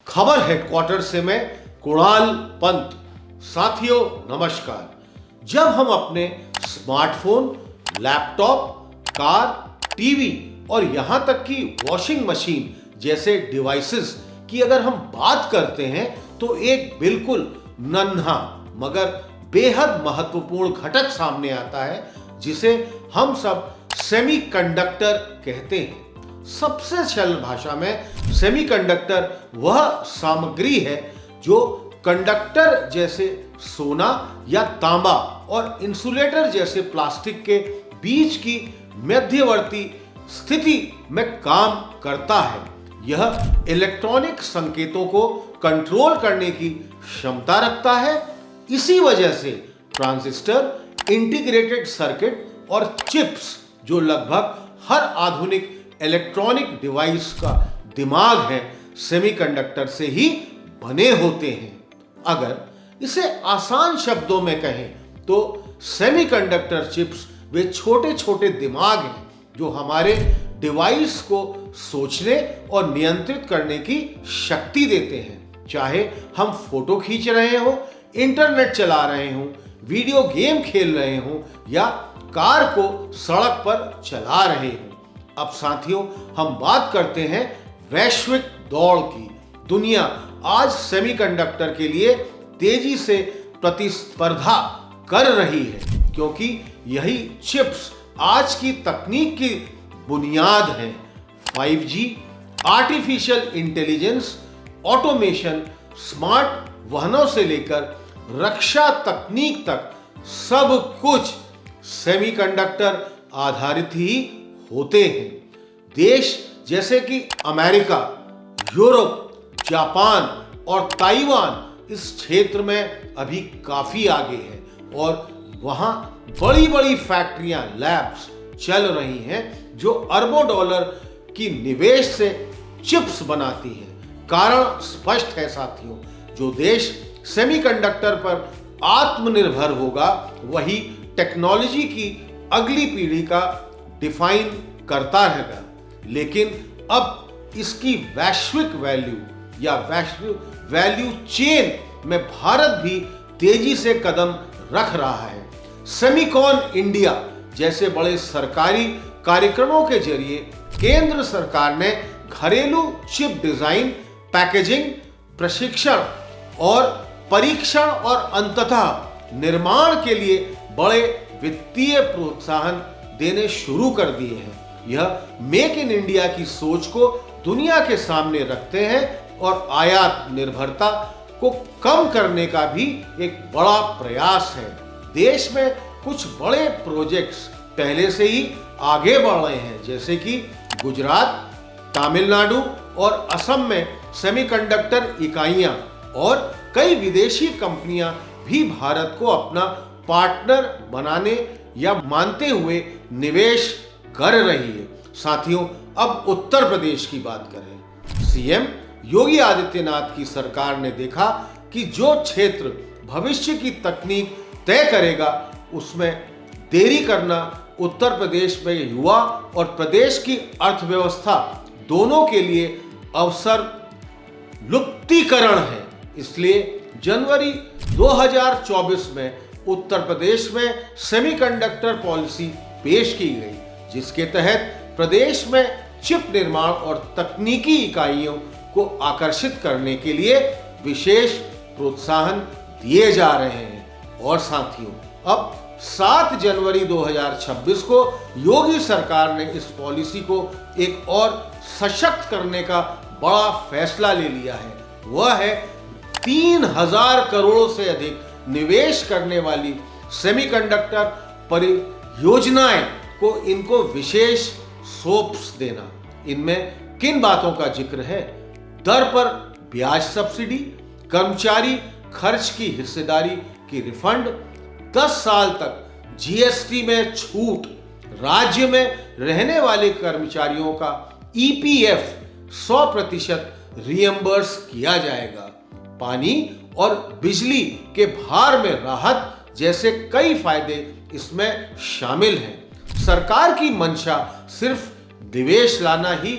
खबर हेडक्वार्टर से मैं कुणाल पंत। साथियों नमस्कार। जब हम अपने स्मार्टफोन, लैपटॉप, कार, टीवी और यहां तक कि वॉशिंग मशीन जैसे डिवाइसेस की अगर हम बात करते हैं तो एक बिल्कुल नन्हा मगर बेहद महत्वपूर्ण घटक सामने आता है जिसे हम सब सेमीकंडक्टर कहते हैं। सबसे सरल भाषा में सेमीकंडक्टर वह सामग्री है जो कंडक्टर जैसे सोना या तांबा और इंसुलेटर जैसे प्लास्टिक के बीच की मध्यवर्ती स्थिति में काम करता है। यह इलेक्ट्रॉनिक संकेतों को कंट्रोल करने की क्षमता रखता है। इसी वजह से ट्रांजिस्टर, इंटीग्रेटेड सर्किट और चिप्स जो लगभग हर आधुनिक इलेक्ट्रॉनिक डिवाइस का दिमाग है, सेमीकंडक्टर से ही बने होते हैं। अगर इसे आसान शब्दों में कहें तो सेमीकंडक्टर चिप्स वे छोटे छोटे दिमाग हैं जो हमारे डिवाइस को सोचने और नियंत्रित करने की शक्ति देते हैं। चाहे हम फोटो खींच रहे हो, इंटरनेट चला रहे हो, वीडियो गेम खेल रहे हो या कार को सड़क पर चला रहे हो। अब साथियों हम बात करते हैं वैश्विक दौड़ की। दुनिया आज सेमीकंडक्टर के लिए तेजी से प्रतिस्पर्धा कर रही है क्योंकि यही चिप्स आज की तकनीक की बुनियाद हैं। 5G, artificial intelligence, automation, smart वाहनों से लेकर रक्षा तकनीक तक सब कुछ सेमीकंडक्टर आधारित ही होते हैं। देश जैसे कि अमेरिका, यूरोप, जापान और ताइवान इस क्षेत्र में अभी काफी आगे है और वहां बड़ी बड़ी फैक्ट्रियां, लैब्स चल रही हैं जो अरबों डॉलर की निवेश से चिप्स बनाती हैं। कारण स्पष्ट है साथियों, जो देश सेमीकंडक्टर पर आत्मनिर्भर होगा वही टेक्नोलॉजी की अगली पीढ़ी का डिफाइन करता रहेगा। लेकिन अब इसकी वैश्विक वैल्यू या वैश्विक वैल्यू चेन में भारत भी तेजी से कदम रख रहा है। सेमीकॉन इंडिया जैसे बड़े सरकारी कार्यक्रमों के जरिए केंद्र सरकार ने घरेलू चिप डिजाइन, पैकेजिंग, प्रशिक्षण और परीक्षण और अंततः निर्माण के लिए बड़े वित्तीय प्रोत्साहन देने शुरू कर दिए हैं। यह मेक इन इंडिया की सोच को दुनिया के सामने रखते हैं और आयात निर्भरता को कम करने का भी एक बड़ा प्रयास है। देश में कुछ बड़े प्रोजेक्ट्स पहले से ही आगे बढ़ रहे हैं जैसे कि गुजरात, तमिलनाडु और असम में सेमीकंडक्टर इकाइयां और कई विदेशी कंपनियां भी भारत को अपना पार्टनर बनाने या मानते हुए निवेश कर रही है। साथियों अब उत्तर प्रदेश की बात करें। सीएम योगी आदित्यनाथ की सरकार ने देखा कि जो क्षेत्र भविष्य की तकनीक तय करेगा उसमें देरी करना उत्तर प्रदेश में युवा और प्रदेश की अर्थव्यवस्था दोनों के लिए अवसर लुप्तीकरण है। इसलिए जनवरी 2024 में उत्तर प्रदेश में सेमीकंडक्टर पॉलिसी पेश की गई जिसके तहत प्रदेश में चिप निर्माण और तकनीकी इकाइयों को आकर्षित करने के लिए विशेष प्रोत्साहन दिए जा रहे हैं। और साथियों अब 7 जनवरी 2026 को योगी सरकार ने इस पॉलिसी को एक और सशक्त करने का बड़ा फैसला ले लिया है। वह है 3000 करोड़ से अधिक निवेश करने वाली सेमीकंडक्टर परियोजनाएं को इनको विशेष सोप्स देना। इनमें किन बातों का जिक्र है? दर पर ब्याज सब्सिडी, कर्मचारी खर्च की हिस्सेदारी की रिफंड, 10 साल तक जीएसटी में छूट, राज्य में रहने वाले कर्मचारियों का ईपीएफ 100% रियम्बर्स किया जाएगा, पानी और बिजली के भार में राहत जैसे कई फायदे इसमें शामिल हैं। सरकार की मंशा सिर्फ निवेश लाना ही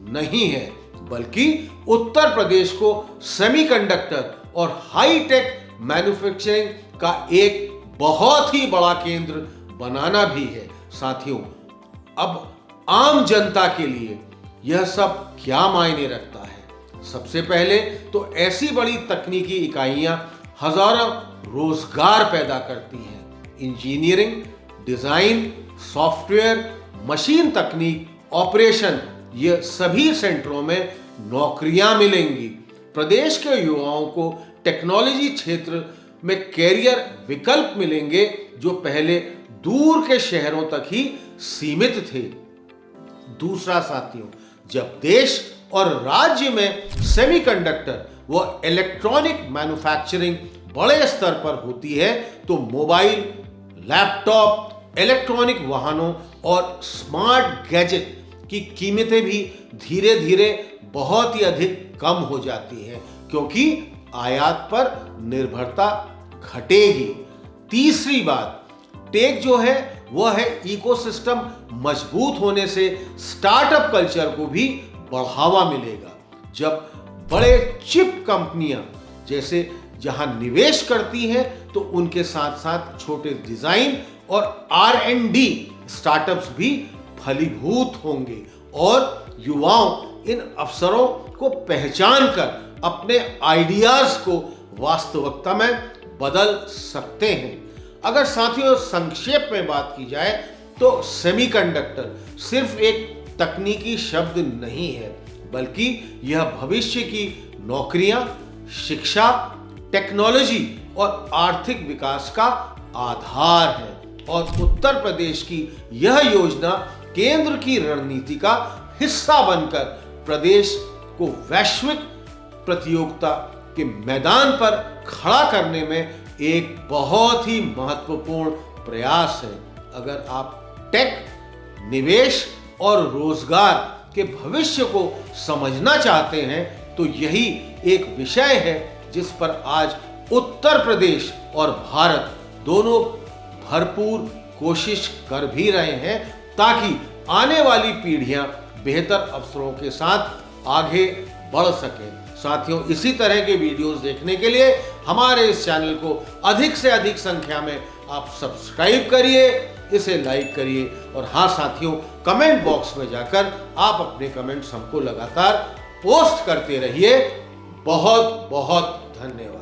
नहीं है बल्कि उत्तर प्रदेश को सेमीकंडक्टर और हाई टेक मैन्युफैक्चरिंग का एक बहुत ही बड़ा केंद्र बनाना भी है। साथियों, अब आम जनता के लिए यह सब क्या मायने रखता है? सबसे पहले तो ऐसी बड़ी तकनीकी इकाइयां हजारों रोजगार पैदा करती हैं। इंजीनियरिंग, डिजाइन, सॉफ्टवेयर, मशीन तकनीक, ऑपरेशन, ये सभी सेंटरों में नौकरियां मिलेंगी। प्रदेश के युवाओं को टेक्नोलॉजी क्षेत्र में कैरियर विकल्प मिलेंगे जो पहले दूर के शहरों तक ही सीमित थे। दूसरा साथियों, जब देश और राज्य में सेमीकंडक्टर व इलेक्ट्रॉनिक मैन्युफैक्चरिंग बड़े स्तर पर होती है तो मोबाइल, लैपटॉप, इलेक्ट्रॉनिक वाहनों और स्मार्ट गैजेट की कीमतें भी धीरे धीरे बहुत ही अधिक कम हो जाती हैं, क्योंकि आयात पर निर्भरता घटेगी। तीसरी बात, टेक जो है वह है इकोसिस्टम मजबूत होने से स्टार्टअप कल्चर को भी बढ़ावा मिलेगा। जब बड़े चिप कंपनियां जैसे जहां निवेश करती हैं तो उनके साथ साथ छोटे डिजाइन और R&D स्टार्टअप्स भी फलीभूत होंगे और युवाओं इन अवसरों को पहचान कर अपने आइडियाज को वास्तविकता में बदल सकते हैं। अगर साथियों संक्षेप में बात की जाए तो सेमीकंडक्टर सिर्फ एक तकनीकी शब्द नहीं है, बल्कि यह भविष्य की नौकरियां, शिक्षा, टेक्नोलॉजी और आर्थिक विकास का आधार है। और उत्तर प्रदेश की यह योजना केंद्र की रणनीति का हिस्सा बनकर प्रदेश को वैश्विक प्रतियोगिता के मैदान पर खड़ा करने में एक बहुत ही महत्वपूर्ण प्रयास है। अगर आप टेक, निवेश और रोजगार के भविष्य को समझना चाहते हैं तो यही एक विषय है जिस पर आज उत्तर प्रदेश और भारत दोनों भरपूर कोशिश कर भी रहे हैं ताकि आने वाली पीढ़ियां बेहतर अवसरों के साथ आगे बढ़ सकें। साथियों, इसी तरह के वीडियोस देखने के लिए हमारे इस चैनल को अधिक से अधिक संख्या में आप सब्सक्राइब करिए, इसे लाइक करिए और हाँ साथियों, कमेंट बॉक्स में जाकर आप अपने कमेंट्स हमको लगातार पोस्ट करते रहिए। बहुत बहुत धन्यवाद।